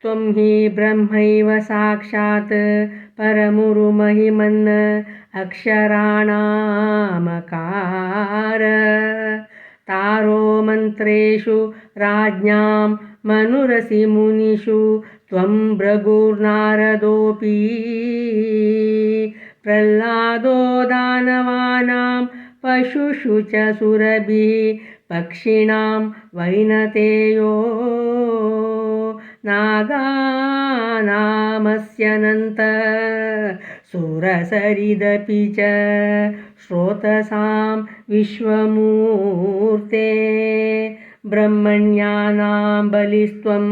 त्वं हि ब्रह्मैव साक्षात् परमुरुमहिमन् अक्षराणामकार तारो मन्त्रेषु राज्ञां मनुरसि मुनिषु त्वं भृगुर्नारदोऽपि प्रह्लादो दानवानां पशुषु च सुरभिः पक्षिणां वैनतेयो नागानामस्यनन्त सुरसरिदपि च स्रोतसां विश्वमूर्ते ब्रह्मण्यानां बलिस्त्वं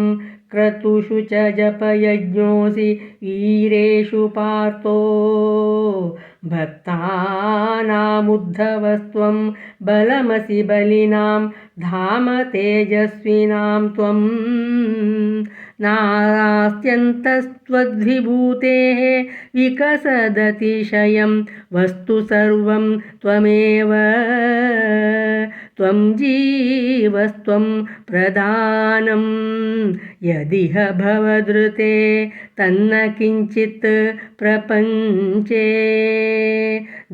क्रतुषु च जपयज्ञोऽसि वीरेषु पार्थो भक्तानामुद्धवस्त्वं बलमसि बलिनां धाम तेजस्विनां त्वं नास्त्यन्तस्त्वद्विभूतेः विकसदतिशयं वस्तु सर्वं त्वमेव त्वं जीवस्त्वं प्रधानं यदिह भवदृते तन्न किञ्चित् प्रपञ्चे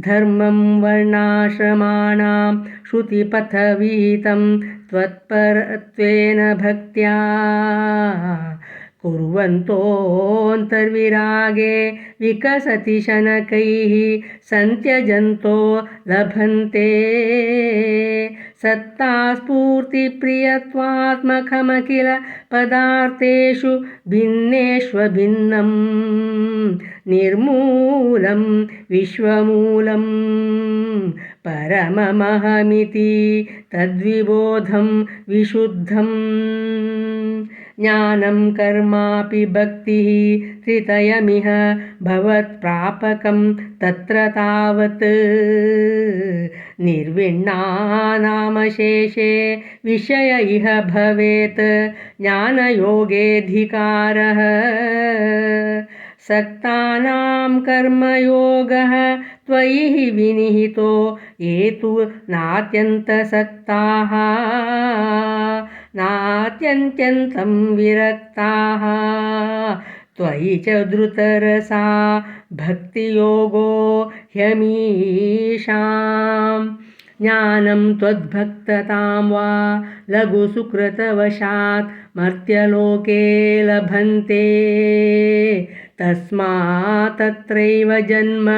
धर्मं वर्णाश्रमाणां श्रुतिपथविहितं त्वत्परत्वेन भक्त्या कुर्वन्तोऽन्तर्विरागे विकसति शनकैः सन्त्यजन्तो लभन्ते सत्तास्फूर्तिप्रियत्वात्मकमखिल पदार्थेषु भिन्नेष्वभिन्नं निर्मूलं विश्वमूलं परममहमिति तद्विबोधं विशुद्धं ज्ञानं कर्मापि भक्तिः त्रितयमिह भवत्प्रापकं तत्र तावत् निर्विण्णानामशेषे विषय इह भवेत् ज्ञानयोगेऽधिकारः सक्तानां कर्मयोगः त्वयि हि विनिहितो ये तु नात्यन्तसक्ताः नात्यन्त्यन्तं विरक्ताः त्वयि च धृतरसा भक्तियोगो ह्यमीषाम् ज्ञानं त्वद्भक्ततां वा लघुसुकृतवशात् मर्त्यलोके लभन्ते तस्मात् तत्रैव जन्म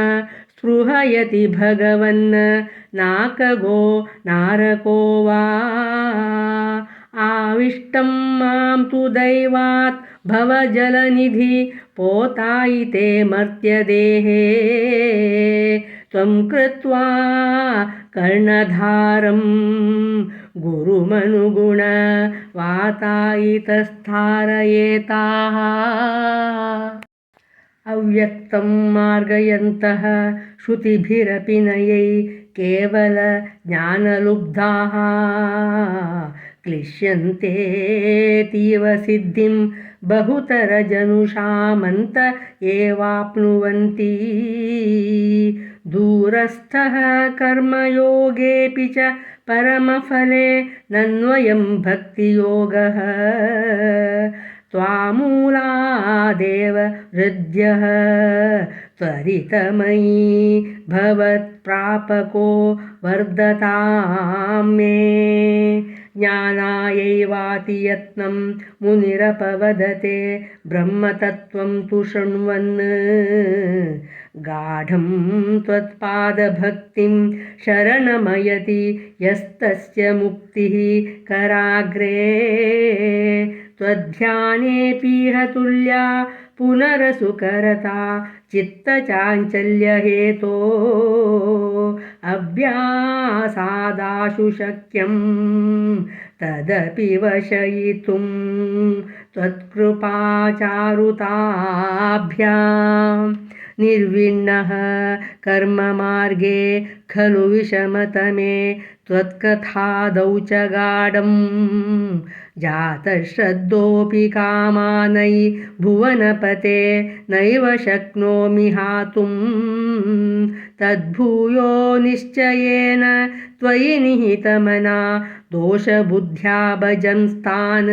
स्पृहयति भगवन् नाकगो नारको वा आविष्टं मां तु दैवात् भवजलनिधि पोतायिते मर्त्यदेहे त्वं कृत्वा कर्णधारं गुरुमनुगुण वातायितस्थारयेताः अव्यक्तं मार्गयन्तः श्रुतिभिरपि नयै केवल ज्ञानलुब्धाः क्लिश्यन्तेऽतीव सिद्धिं बहुतरजनुषामन्त एवाप्नुवन्ति दूरस्थः कर्मयोगेऽपि च परमफले नन्वयं भक्तियोगः त्वामूलादेव हृद्यः त्वरितमयी भवत्प्रापको वर्धतां मे ज्ञानायैवाति यत्नं मुनिरपवदते ब्रह्मतत्त्वं तु शृण्वन् गाढं त्वत्पादभक्तिं शरणमयति यस्तस्य मुक्तिः कराग्रे त्वध्यानेऽपीह तुल्या पुनरसुकरता चित्तचाञ्चल्यहेतो अभ्यासादाशु शक्यं तदपि वशयितुं त्वत्कृपाचारुताभ्यां निर्विण्णः कर्ममार्गे खलु विषमतमे त्वत्कथादौ च गाढं जातश्रद्धोऽपि कामानै भुवनपते नैव शक्नोमि हातुं तद्भूयो निश्चयेन त्वयि निहितमना दोषबुद्ध्या भजंस्तान्